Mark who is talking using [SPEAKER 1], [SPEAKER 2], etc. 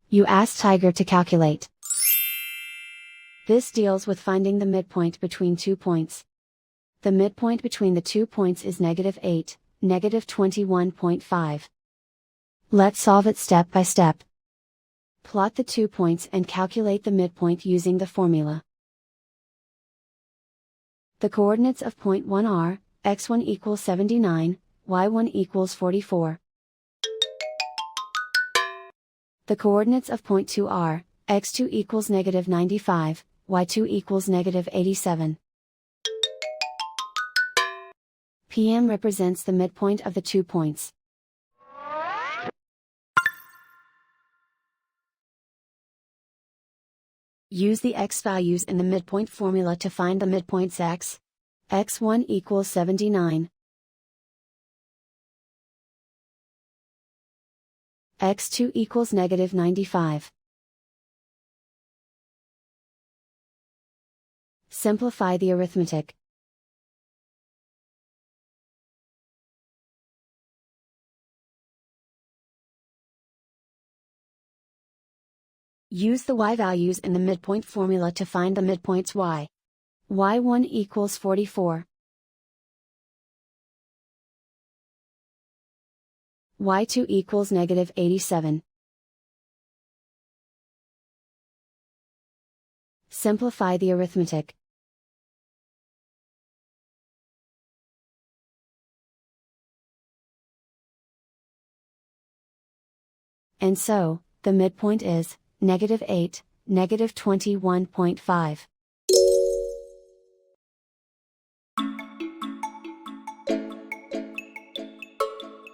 [SPEAKER 1] You ask Tiger to calculate. This deals with finding the midpoint between 2 points. The midpoint between the 2 points is -8, -21.5. Let's solve it step by step. Plot the 2 points and calculate the midpoint using the formula. The coordinates of point 1 are, x1 equals 79, y1 equals 44. The coordinates of point 2 are, x2 equals -95, y2 equals -87. PM represents the midpoint of the 2 points. Use the x values in the midpoint formula to find the midpoints x. x1 equals 79. x2 equals -95. Simplify the arithmetic. Use the y values in the midpoint formula to find the midpoints y. y1 equals 44. y2 equals -87. Simplify the arithmetic. And so, the midpoint is, -8, -21.5.